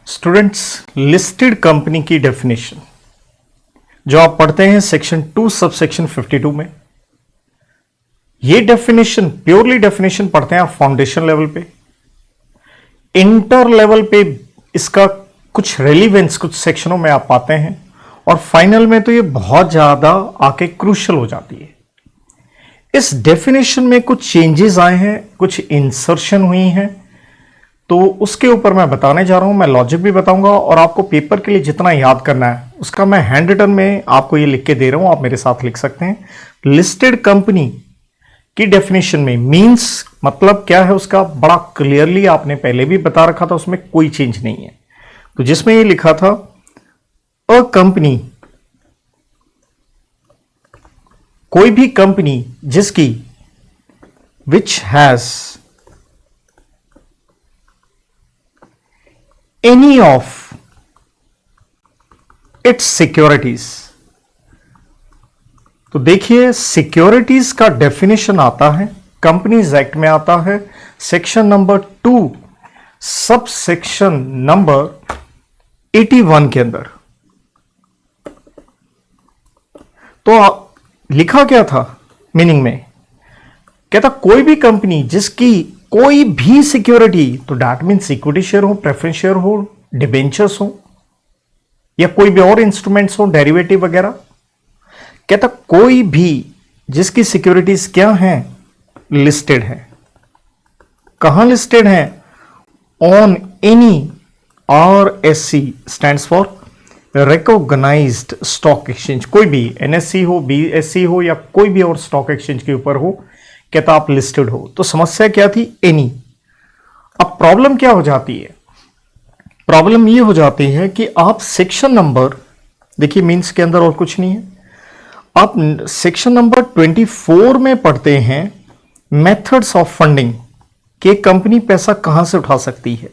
Students, listed company की definition जो आप पढ़ते हैं सेक्शन 2 सब सेक्शन 52 में, ये डेफिनेशन प्योरली डेफिनेशन पढ़ते हैं आप फाउंडेशन लेवल पे। इंटर लेवल पे इसका कुछ रेलिवेंस कुछ सेक्शनों में आप पाते हैं और फाइनल में तो ये बहुत ज्यादा आके क्रूशियल हो जाती है। इस डेफिनेशन में कुछ चेंजेस आए हैं, कुछ इंसर्शन हुई हैं, तो उसके ऊपर मैं बताने जा रहा हूं। मैं लॉजिक भी बताऊंगा और आपको पेपर के लिए जितना याद करना है उसका मैं हैंड रिटन में आपको ये लिख के दे रहा हूं, आप मेरे साथ लिख सकते हैं। लिस्टेड कंपनी की डेफिनेशन में मींस मतलब क्या है उसका बड़ा क्लियरली आपने पहले भी बता रखा था, उसमें कोई चेंज नहीं है। तो जिसमें ये लिखा था अ कंपनी, कोई भी कंपनी जिसकी which has any of its securities. तो देखिए सिक्योरिटीज का डेफिनेशन आता है कंपनीज एक्ट में, आता है section number 2 sub section number 81 के अंदर। तो लिखा क्या था मीनिंग में, कहता कोई भी कंपनी जिसकी कोई भी सिक्योरिटी, तो डैट मीन्स इक्विटी शेयर हो, प्रेफरेंस शेयर हो, डिबेंचर्स हो या कोई भी और इंस्ट्रूमेंट्स हो, डेरिवेटिव वगैरह, कहता कोई भी जिसकी सिक्योरिटीज क्या हैं, लिस्टेड है। कहां लिस्टेड है? On any, RSE stands for recognised stock exchange, कोई भी NSE हो, BSE हो या कोई भी और स्टॉक एक्सचेंज के ऊपर हो, कहता आप लिस्टेड हो। तो समस्या क्या थी? एनी। अब प्रॉब्लम क्या हो जाती है? प्रॉब्लम ये हो जाती है कि आप सेक्शन नंबर, देखिए मींस के अंदर और कुछ नहीं है, आप सेक्शन नंबर 24 में पढ़ते हैं मेथड्स ऑफ फंडिंग कि कंपनी पैसा कहां से उठा सकती है।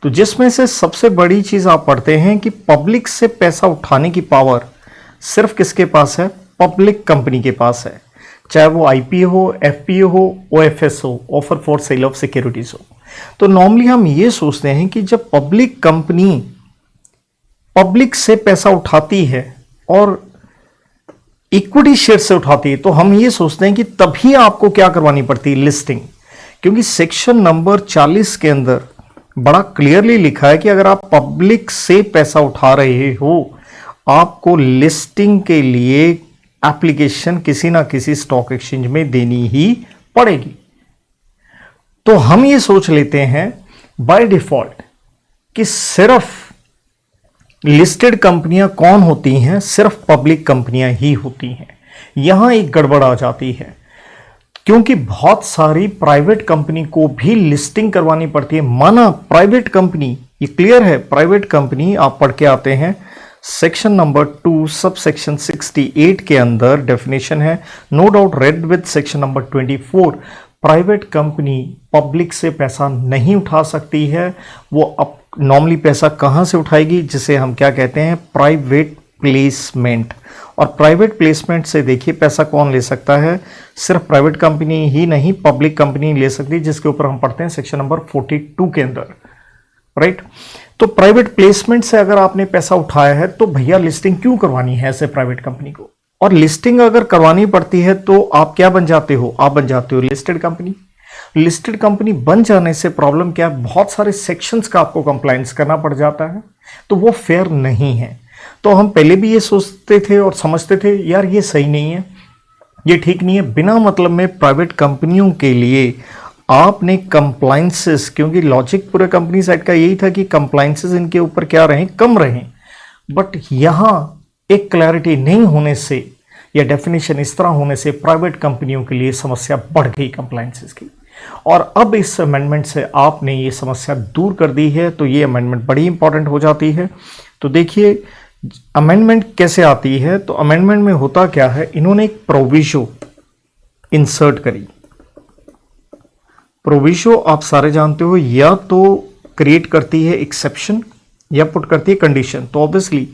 तो जिसमें से सबसे बड़ी चीज आप पढ़ते हैं कि पब्लिक से पैसा उठाने की पावर सिर्फ किसके पास है? पब्लिक कंपनी के पास है, चाहे वो IPO हो, FPO हो, OFS हो, offer for sale of securities हो। तो नॉर्मली हम ये सोचते हैं कि जब पब्लिक कंपनी पब्लिक से पैसा उठाती है और इक्विटी शेयर से उठाती है, तो हम ये सोचते हैं कि तभी आपको क्या करवानी पड़ती है? लिस्टिंग। क्योंकि सेक्शन नंबर 40 के अंदर बड़ा क्लियरली लिखा है कि अगर आप पब्लिक से पैसा उठा रहे हो, आपको लिस्टिंग के लिए एप्लीकेशन किसी ना किसी स्टॉक एक्सचेंज में देनी ही पड़ेगी। तो हम ये सोच लेते हैं बाय डिफॉल्ट कि सिर्फ लिस्टेड कंपनियां कौन होती हैं? सिर्फ पब्लिक कंपनियां ही होती हैं। यहां एक गड़बड़ आ जाती है क्योंकि बहुत सारी प्राइवेट कंपनी को भी लिस्टिंग करवानी पड़ती है। माना प्राइवेट कंपनी, ये क्लियर है, प्राइवेट कंपनी आप पढ़ के आते हैं सेक्शन नंबर 2 सब सेक्शन 68 के अंदर डेफिनेशन है, no doubt read with section number 24। Private company public से पैसा नहीं उठा सकती है। वो अब नॉर्मली पैसा कहां से उठाएगी? जिसे हम क्या कहते हैं? Private placement. और प्राइवेट प्लेसमेंट से देखिए पैसा कौन ले सकता है? सिर्फ प्राइवेट कंपनी ही नहीं, पब्लिक कंपनी ले सकती है, जिसके ऊपर हम पढ़ते हैं सेक्शन नंबर 42 के अंदर, राइट। तो प्राइवेट प्लेसमेंट से अगर आपने पैसा उठाया है तो भैया लिस्टिंग क्यों करवानी है ऐसे प्राइवेट कंपनी को? और लिस्टिंग अगर करवानी पड़ती है तो आप क्या बन जाते हो? आप बन जाते हो लिस्टेड कंपनी। लिस्टेड कंपनी बन जाने से प्रॉब्लम क्या है? बहुत सारे सेक्शंस का आपको कंप्लायंस करना पड़ जाता है, तो वो फेयर नहीं है। तो हम पहले भी ये सोचते थे और समझते थे यार ये सही नहीं है, ये ठीक नहीं है। बिना मतलब में प्राइवेट कंपनियों के लिए आपने कंप्लायंसेस, क्योंकि लॉजिक पूरे कंपनी साइड का यही था कि कंप्लायंसेस इनके ऊपर क्या रहें? कम रहें। बट यहां एक क्लैरिटी नहीं होने से या डेफिनेशन इस तरह होने से प्राइवेट कंपनियों के लिए समस्या बढ़ गई कंप्लायंसेस की। और अब इस अमेंडमेंट से आपने ये समस्या दूर कर दी है, तो ये अमेंडमेंट बड़ी इंपॉर्टेंट हो जाती है। तो देखिए अमेंडमेंट कैसे आती है, तो अमेंडमेंट में होता क्या है, इन्होंने एक प्रोविजो इंसर्ट करी। प्रोविजो आप सारे जानते हो, या तो क्रिएट करती है एक्सेप्शन या पुट करती है कंडीशन। तो ऑब्वियसली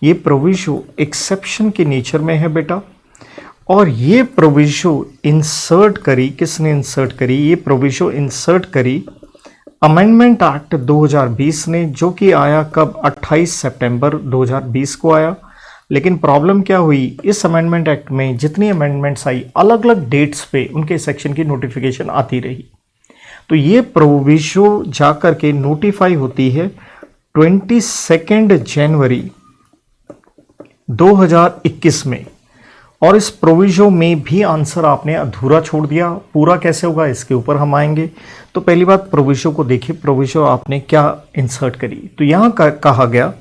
ये प्रोविजो एक्सेप्शन के नेचर में है बेटा, और ये प्रोविजो इंसर्ट करी, किसने इंसर्ट करी? ये प्रोविजो इंसर्ट करी अमेंडमेंट एक्ट 2020 ने, जो कि आया कब, 28 सितंबर 2020 को आया। लेकिन प्रॉब्लम क्या हुई, इस अमेंडमेंट एक्ट में जितनी अमेंडमेंट्स आई अलग अलग डेट्स पे उनके सेक्शन की नोटिफिकेशन आती रही। तो ये प्रोविजो जाकर के नोटिफाई होती है 22 जनवरी 2021 में। और इस प्रोविजो में भी आंसर आपने अधूरा छोड़ दिया। पूरा कैसे होगा इसके ऊपर हम आएंगे। तो पहली बात प्रोविजो को देखिए, प्रोविजो आपने क्या इंसर्ट करी। तो यहां कहा गया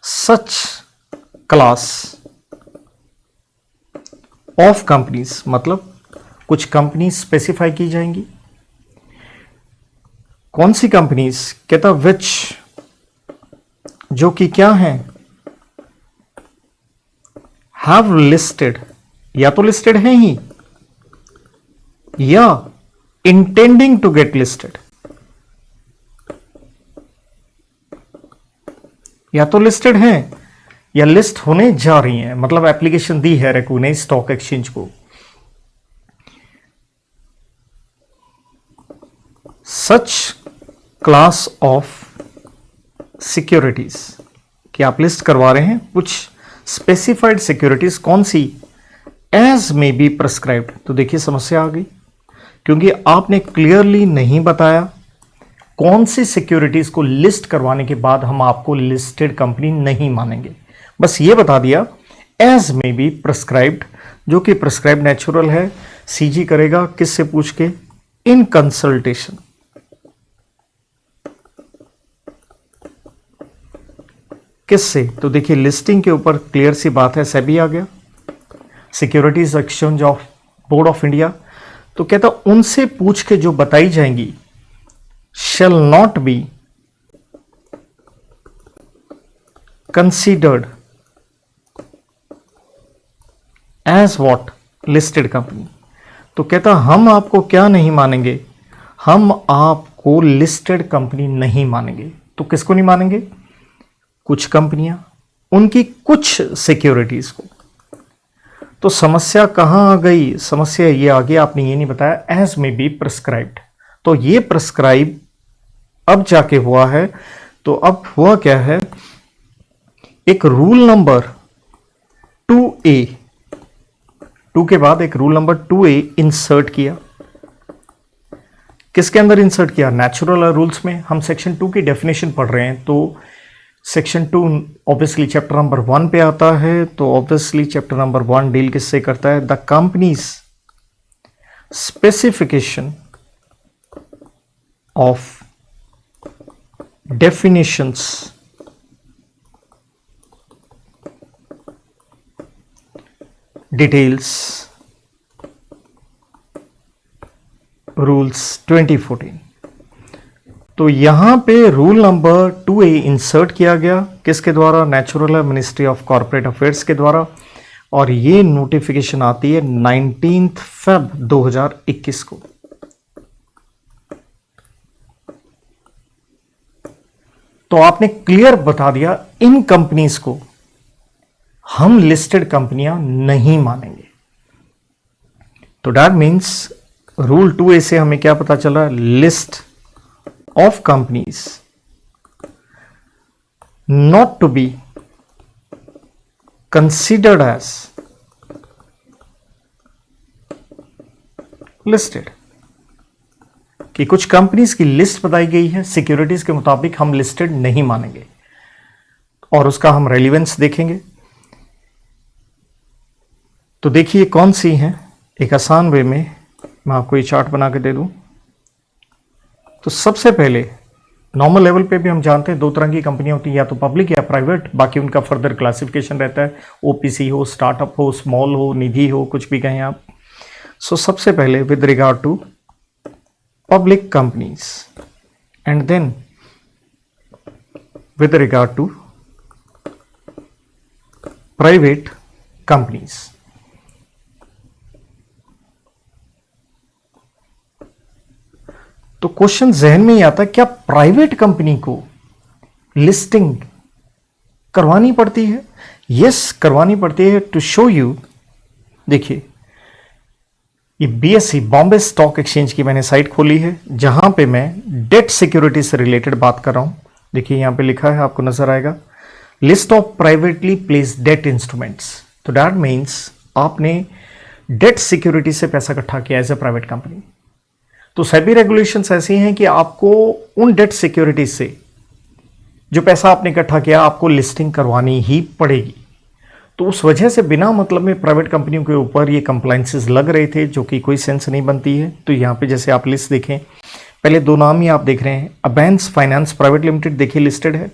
सच क्लास ऑफ कंपनीज, मतलब कुछ कंपनी स्पेसिफाई की जाएंगी। कौन सी कंपनीज, कहता विच, जो कि क्या है, हैव लिस्टेड, या तो लिस्टेड है ही या इंटेंडिंग टू गेट लिस्टेड, या तो लिस्टेड है या लिस्ट होने जा रही हैं, मतलब एप्लीकेशन दी है रेकू ने स्टॉक एक्सचेंज को। सच क्लास ऑफ सिक्योरिटीज कि आप लिस्ट करवा रहे हैं कुछ स्पेसिफाइड सिक्योरिटीज, कौन सी, एज मे बी प्रिस्क्राइब्ड। तो देखिए समस्या आ गई, क्योंकि आपने क्लियरली नहीं बताया कौन सी सिक्योरिटीज को लिस्ट करवाने के बाद हम आपको लिस्टेड कंपनी नहीं मानेंगे। बस ये बता दिया एज मे बी प्रिस्क्राइब्ड, जो कि प्रिस्क्राइब नेचुरल है, सीजी करेगा किससे पूछ के, इन कंसल्टेशन। किससे, तो देखिए लिस्टिंग के ऊपर क्लियर सी बात है, सेबी आ गया, securities exchange of board of India. तो कहता उनसे पूछ के जो बताई जाएंगी shall not be considered as what, listed company। तो कहता हम आपको क्या नहीं मानेंगे, हम आपको लिस्टेड कंपनी नहीं मानेंगे। तो किसको नहीं मानेंगे, कुछ कंपनियां, उनकी कुछ सिक्योरिटीज को। तो समस्या कहां आ गई, समस्या ये आ गई, आपने ये नहीं बताया एज में बी प्रिस्क्राइब्ड। तो ये प्रिस्क्राइब अब जाके हुआ है। तो अब हुआ क्या है, एक रूल नंबर 2A, 2 के बाद एक रूल नंबर 2A इंसर्ट किया। किसके अंदर इंसर्ट किया, नेचुरल रूल्स में। हम सेक्शन 2 की डेफिनेशन पढ़ रहे हैं, तो सेक्शन 2 ऑब्वियसली चैप्टर नंबर 1 पे आता है। तो ऑब्वियसली चैप्टर नंबर 1 डील किससे करता है, the companies specification of definitions details rules 2014। तो यहां पे रूल नंबर 2A इंसर्ट किया गया, किसके द्वारा, नेचुरल है, मिनिस्ट्री ऑफ कॉर्पोरेट अफेयर्स के द्वारा। और ये नोटिफिकेशन आती है 19 Feb 2021 को। तो आपने क्लियर बता दिया इन कंपनीज को हम लिस्टेड कंपनियां नहीं मानेंगे। तो दैट मीन्स रूल 2A से हमें क्या पता चला, list of companies not to be considered as listed, कि कुछ कंपनीज की लिस्ट बताई गई है, सिक्योरिटीज के मुताबिक हम लिस्टेड नहीं मानेंगे, और उसका हम रेलिवेंस देखेंगे। तो देखिए कौन सी हैं, एक आसान वे में मैं आपको ये चार्ट बना के दे दूं। तो सबसे पहले नॉर्मल लेवल पे भी हम जानते हैं 2 तरह की कंपनियां होती हैं, या तो पब्लिक या प्राइवेट, बाकी उनका फर्दर क्लासिफिकेशन रहता है, ओपीसी हो, स्टार्टअप हो, स्मॉल हो, निधि हो, कुछ भी कहें आप। सो सबसे पहले with regard to public companies and then with regard to private companies। तो क्वेश्चन जहन में ही आता है, क्या प्राइवेट कंपनी को लिस्टिंग करवानी पड़ती है? यस, करवानी पड़ती है। टू शो यू, देखिए ये बीएसई बॉम्बे स्टॉक एक्सचेंज की मैंने साइट खोली है, जहां पे मैं डेट सिक्योरिटी से रिलेटेड बात कर रहा हूं। देखिए यहां पे लिखा है, आपको नजर आएगा, list of privately placed debt instruments. तो दैट मीन्स आपने डेट सिक्योरिटी से पैसा इकट्ठा किया एज ए प्राइवेट कंपनी। तो सेबी रेगुलेशंस ऐसी हैं कि आपको उन डेट सिक्योरिटी से जो पैसा आपने इकट्ठा किया आपको लिस्टिंग करवानी ही पड़ेगी। तो उस वजह से बिना मतलब में प्राइवेट कंपनियों के ऊपर ये कंप्लायंसेस लग रहे थे, जो कि कोई सेंस नहीं बनती है। तो यहाँ पे जैसे आप लिस्ट देखें, पहले दो नाम ही आप देख रहे हैं, अबैंस फाइनेंस प्राइवेट लिमिटेड देखिए लिस्टेड है,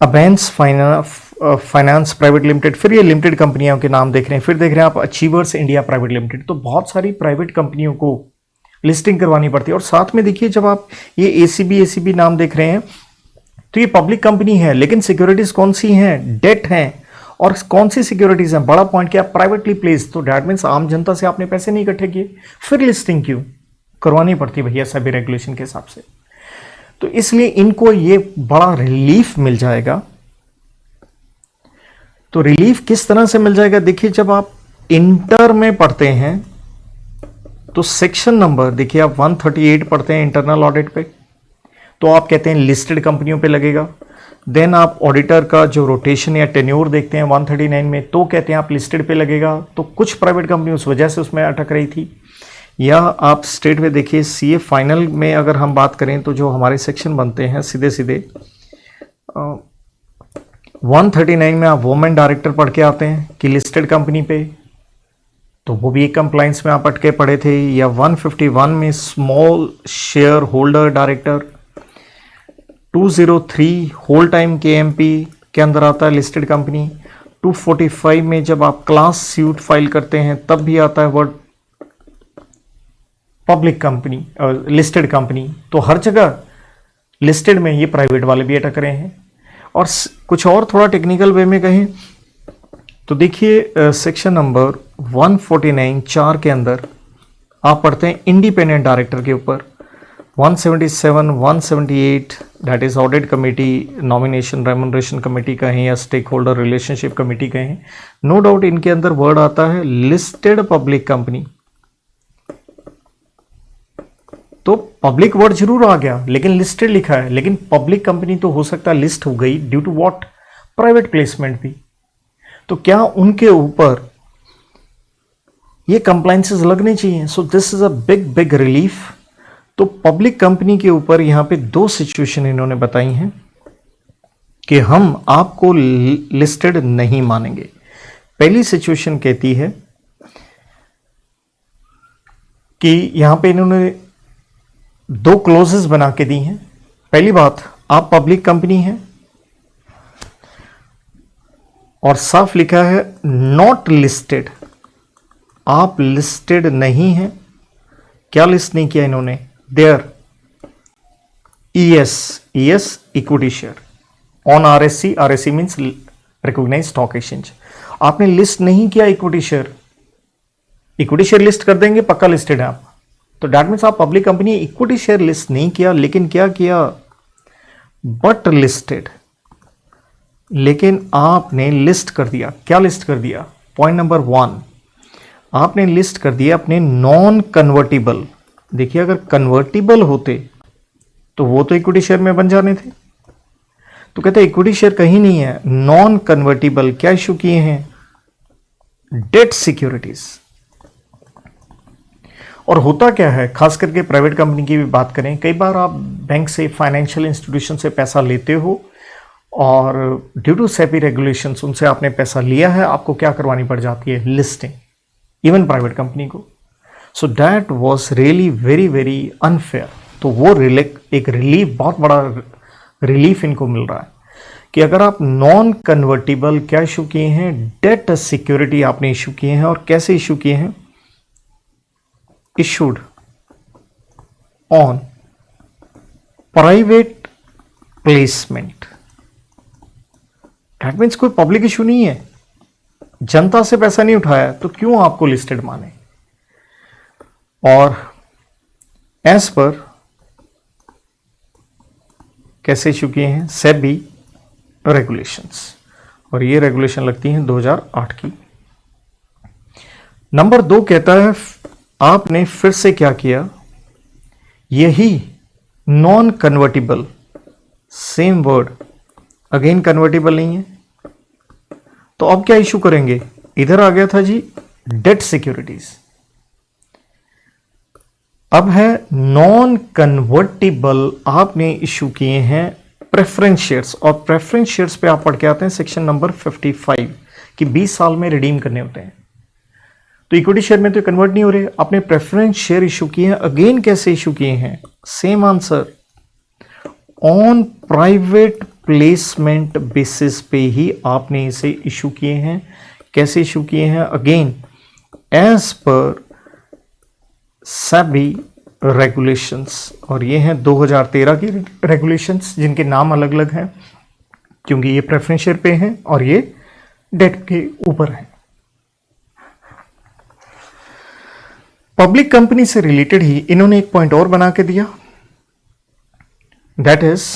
अबैंस फाइनेंस प्राइवेट लिमिटेड, फिर ये लिमिटेड कंपनियों के नाम देख रहे हैं, फिर देख रहे हैं आप अचीवर्स इंडिया प्राइवेट लिमिटेड। तो बहुत सारी प्राइवेट कंपनियों को लिस्टिंग करवानी पड़ती है। और साथ में देखिए जब आप ये एसीबी नाम देख रहे हैं, तो ये पब्लिक कंपनी है, लेकिन सिक्योरिटीज कौन सी हैं? डेट हैं। और कौन सी सिक्योरिटीज हैं? बड़ा पॉइंट क्या, प्राइवेटली प्लेस्ड। तो दैट मीन्स आम जनता से आपने पैसे नहीं इकट्ठे किए, फिर लिस्टिंग क्यों करवानी पड़ती है भैया सभी रेगुलेशन के हिसाब से। तो इसलिए इनको ये बड़ा रिलीफ मिल जाएगा। तो रिलीफ किस तरह से मिल जाएगा? देखिए जब आप इंटर में पढ़ते हैं तो सेक्शन नंबर देखिए आप 138 पढ़ते हैं इंटरनल ऑडिट पे, तो आप कहते हैं लिस्टेड कंपनियों पे लगेगा। देन आप ऑडिटर का जो रोटेशन या टेन्योर देखते हैं 139 में, तो कहते हैं आप लिस्टेड पे लगेगा। तो कुछ प्राइवेट कंपनी उस वजह से उसमें अटक रही थी। या आप स्टेट में देखिए सीए फाइनल में अगर हम बात करें तो जो हमारे सेक्शन बनते हैं सीधे सीधे 139 में आप वुमेन डायरेक्टर पढ़ के आते हैं कि लिस्टेड कंपनी पे, तो वो भी एक कंप्लायंस में आप अटके पड़े थे। या 151 में small share holder director, 203 whole time KMP के अंदर आता है लिस्टेड कंपनी। 245 में जब आप क्लास सूट फाइल करते हैं तब भी आता है word public company, listed company. तो हर जगह लिस्टेड में ये प्राइवेट वाले भी अटक रहे हैं। और कुछ और थोड़ा टेक्निकल वे में कहें तो देखिए सेक्शन नंबर 149 4 के अंदर आप पढ़ते हैं इंडिपेंडेंट डायरेक्टर के ऊपर। 177 178 that is audit committee, nomination remuneration committee कहें या स्टेक होल्डर रिलेशनशिप कमेटी कहें, नो डाउट इनके अंदर वर्ड आता है लिस्टेड पब्लिक कंपनी। तो पब्लिक वर्ड जरूर आ गया लेकिन लिस्टेड लिखा है, लेकिन पब्लिक कंपनी तो हो सकता है लिस्ट हो गई due to what, private placement भी। तो क्या उनके ऊपर ये कंप्लायंसेस लगने चाहिए? So this is a big big relief. तो पब्लिक कंपनी के ऊपर यहां पे दो सिचुएशन इन्होंने बताई हैं कि हम आपको लिस्टेड नहीं मानेंगे। पहली सिचुएशन कहती है कि यहां पे इन्होंने दो क्लोजेस बना के दी हैं। पहली बात, आप पब्लिक कंपनी हैं और साफ लिखा है नॉट लिस्टेड, आप लिस्टेड नहीं हैं। क्या लिस्ट नहीं किया इन्होंने? There is equity share on RSC, RSC means recognised stock exchange. आपने लिस्ट नहीं किया equity share, equity share list कर देंगे पक्का लिस्टेड है आप। तो दैट मीन्स आप public company equity share list नहीं किया, लेकिन क्या किया? बट लिस्टेड, लेकिन आपने लिस्ट कर दिया। क्या लिस्ट कर दिया? पॉइंट नंबर 1, आपने लिस्ट कर दिया अपने नॉन कन्वर्टिबल। देखिए अगर कन्वर्टिबल होते तो वो तो इक्विटी शेयर में बन जाने थे। तो कहते हैं इक्विटी शेयर कहीं नहीं है, नॉन कन्वर्टिबल। क्या इशू किए हैं? Debt securities. और होता क्या है, खास करके प्राइवेट कंपनी की भी बात करें, कई बार आप बैंक से, फाइनेंशियल इंस्टीट्यूशन से पैसा लेते हो और ड्यू टू सेबी रेगुलेशंस उनसे आपने पैसा लिया है, आपको क्या करवानी पड़ जाती है? लिस्टिंग, इवन प्राइवेट कंपनी को। So that was really very very unfair. तो वो एक रिलीफ, बहुत बड़ा रिलीफ इनको मिल रहा है कि अगर आप नॉन कन्वर्टिबल क्या इशू किए हैं? डेट सिक्योरिटी आपने इशू किए हैं। और कैसे इशू किए हैं? issued on private placement। That means कोई पब्लिक इशू नहीं है, जनता से पैसा नहीं उठाया, तो क्यों आपको लिस्टेड माने? और एज पर कैसे इशू किए हैं? सेबी रेगुलेशंस, और ये रेगुलेशन लगती हैं 2008 की। नंबर 2 कहता है आपने फिर से क्या किया, यही non convertible, same word, again convertible नहीं है, तो अब क्या इशू करेंगे, इधर आ गया था जी डेट सिक्योरिटीज, अब है नॉन कन्वर्टिबल, आपने इशू किए हैं प्रेफरेंस शेयर्स, और प्रेफरेंस शेयर्स पे आप पढ़ के आते हैं सेक्शन नंबर 55 कि 20 साल में रिडीम करने होते हैं। तो इक्विटी शेयर में तो कन्वर्ट नहीं हो रहे, आपने प्रेफरेंस शेयर इशू किए हैं, अगेन कैसे इशू किए हैं, same answer, on private placement basis पे ही आपने इसे इशू किए हैं। कैसे इशू किए हैं, again as per SEBI regulations, और ये हैं 2013 की रेगुलेशंस जिनके नाम अलग अलग हैं क्योंकि ये प्रेफरेंस शेयर पे हैं और ये डेट के ऊपर है। पब्लिक कंपनी से रिलेटेड ही इन्होंने एक पॉइंट और बना के दिया, दैट इज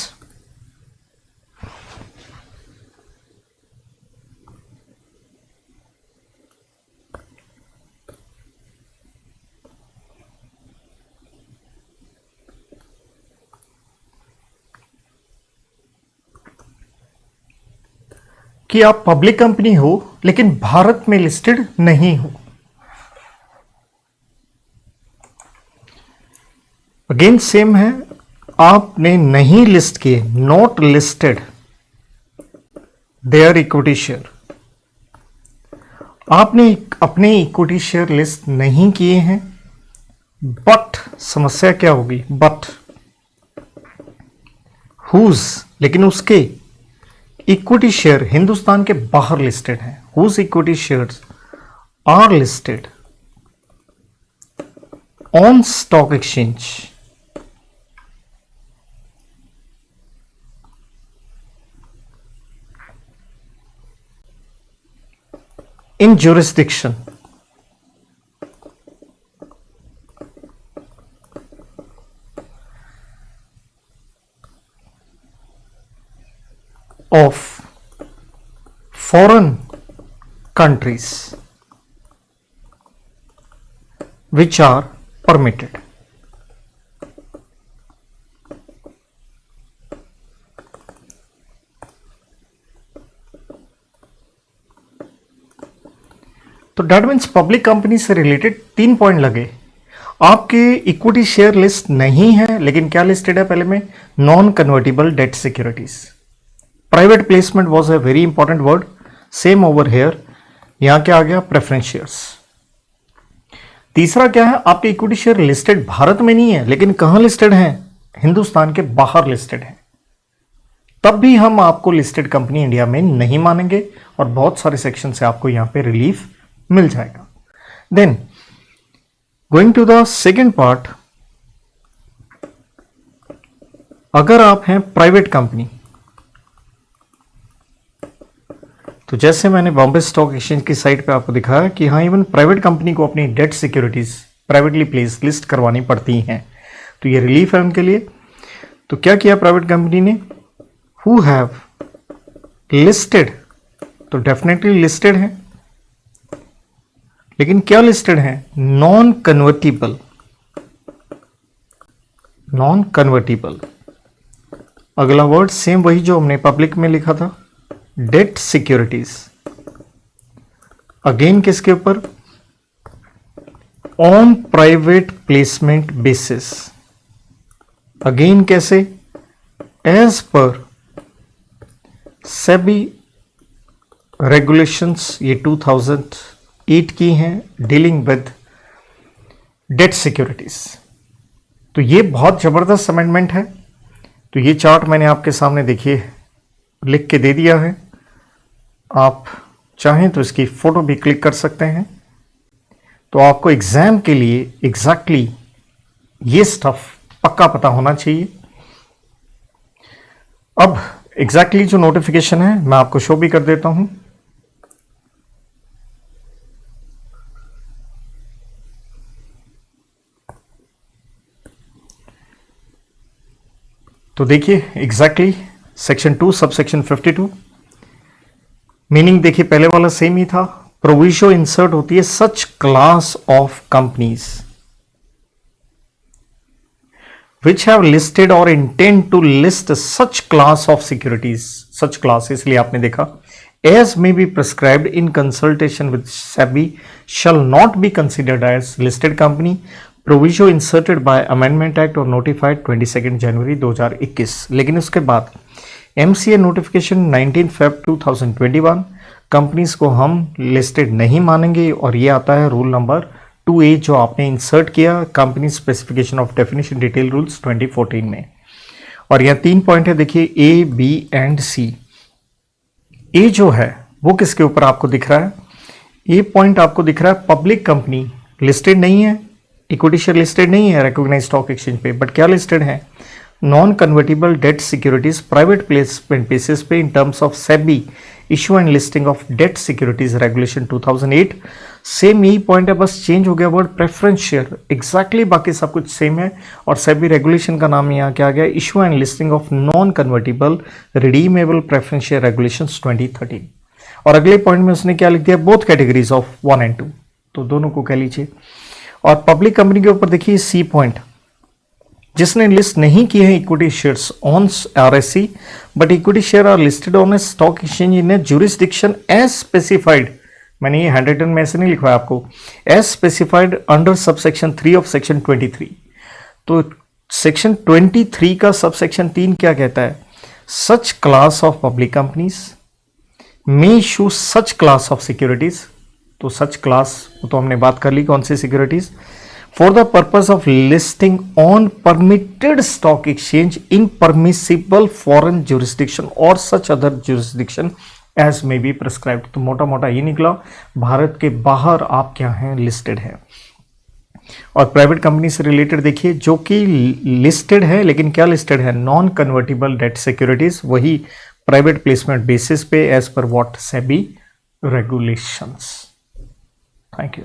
कि आप पब्लिक कंपनी हो लेकिन भारत में लिस्टेड नहीं हो। अगेन सेम है, आपने नहीं लिस्ट किए, not listed their equity share, आपने अपने इक्विटी शेयर लिस्ट नहीं किए हैं, बट समस्या क्या होगी, बट हुज, लेकिन उसके इक्विटी शेयर हिंदुस्तान के बाहर लिस्टेड हैं, whose equity shares are listed on stock exchange in jurisdiction of foreign countries which are permitted. तो डेट मीन्स पब्लिक कंपनी से रिलेटेड 3 पॉइंट लगे, आपके इक्विटी शेयर लिस्ट नहीं है लेकिन क्या लिस्टेड है पहले में, non convertible debt securities, private placement was a very important word, same over here, यहां क्या आ गया, प्रेफरेंस शेयर्स। तीसरा क्या है, आपके इक्विटी शेयर लिस्टेड भारत में नहीं है लेकिन कहां लिस्टेड है, हिंदुस्तान के बाहर लिस्टेड है, तब भी हम आपको लिस्टेड कंपनी इंडिया में नहीं मानेंगे और बहुत सारे सेक्शन से आपको यहां पे रिलीफ मिल जाएगा। Then going to the second part, अगर आप हैं प्राइवेट कंपनी, तो जैसे मैंने बॉम्बे स्टॉक एक्सचेंज की साइट पे आपको दिखाया कि हाँ इवन प्राइवेट कंपनी को अपनी debt securities privately place list करवानी पड़ती हैं, तो ये रिलीफ है उनके लिए। तो क्या किया प्राइवेट कंपनी ने, हु हैव लिस्टेड, तो डेफिनेटली लिस्टेड है लेकिन क्या लिस्टेड है, नॉन कन्वर्टिबल, नॉन कन्वर्टिबल, अगला वर्ड सेम वही जो हमने पब्लिक में लिखा था, डेट सिक्योरिटीज, अगेन किसके ऊपर, on private placement basis, again कैसे, एज पर सेबी रेगुलेशंस, ये 2008 की हैं डीलिंग विद डेट सिक्योरिटीज। तो ये बहुत जबरदस्त अमेंडमेंट है। तो ये चार्ट मैंने आपके सामने देखिए लिख के दे दिया है, आप चाहें तो इसकी फोटो भी क्लिक कर सकते हैं। तो आपको एग्जाम के लिए एग्जैक्टली ये स्टफ पक्का पता होना चाहिए। अब एग्जैक्टली जो नोटिफिकेशन है मैं आपको शो भी कर देता हूं। तो देखिए exactly section 2 sub section 52, meaning देखिए पहले वाला सेम ही था, प्रोविजो इंसर्ट होती है such class of companies which have listed or intend to list such class of securities, such class इसलिए आपने देखा as may be prescribed in consultation with SEBI shall not be considered as listed company proviso inserted by Amendment Act or notified 22nd January 2021। लेकिन उसके बाद MCA notification 19 Feb 2021 companies को हम listed नहीं मानेंगे और ये आता है रूल नंबर 2A जो आपने इंसर्ट किया company specification of definition detail rules 2014 में। और यह 3 पॉइंट है, देखिए A, B and C। A जो है वो किसके ऊपर आपको दिख रहा है? A पॉइंट आपको दिख रहा है पब्लिक कंपनी लिस्टेड नहीं है, इक्विटी शेयर लिस्टेड नहीं है रिकॉग्नाइज्ड स्टॉक एक्सचेंज पे, बट क्या लिस्टेड है? Non convertible debt securities private placement basis पे in terms of SEBI issue and listing of debt securities regulation 2008। Same यही पॉइंट है, बस चेंज हो गया वर्ड प्रेफरेंस शेयर, एग्जैक्टली बाकी सब कुछ सेम है। और सेबी रेगुलेशन का नाम यहाँ क्या गया? Issue and listing of non convertible redeemable preference share regulations 2013। और अगले पॉइंट में उसने क्या लिख दिया? बोथ कैटेगरीज ऑफ 1 एंड 2, तो दोनों को कह लीजिए। और पब्लिक कंपनी के ऊपर देखिए सी पॉइंट, जिसने लिस्ट नहीं किए हैं equity shares on RSC but equity share are listed on a stock exchange in a jurisdiction as specified, मैंने ये हैंड रिटन में ऐसे नहीं लिखवाया आपको, as specified under subsection 3 of section 23। तो सेक्शन 23 का सबसेक्शन 3 क्या कहता है? Such class of public companies may issue such class of securities. तो सच क्लास तो हमने बात कर ली, कौन सी securities? For the purpose of listing on permitted stock exchange in permissible foreign jurisdiction or such other jurisdiction as may be prescribed। तो मोटा मोटा ये निकला, भारत के बाहर आप क्या हैं? लिस्टेड है। और प्राइवेट कंपनी से रिलेटेड देखिए जो कि लिस्टेड है, लेकिन क्या लिस्टेड है? नॉन कन्वर्टिबल डेट सिक्योरिटीज, वही प्राइवेट प्लेसमेंट बेसिस पे एज पर what SEBI regulations. Thank you.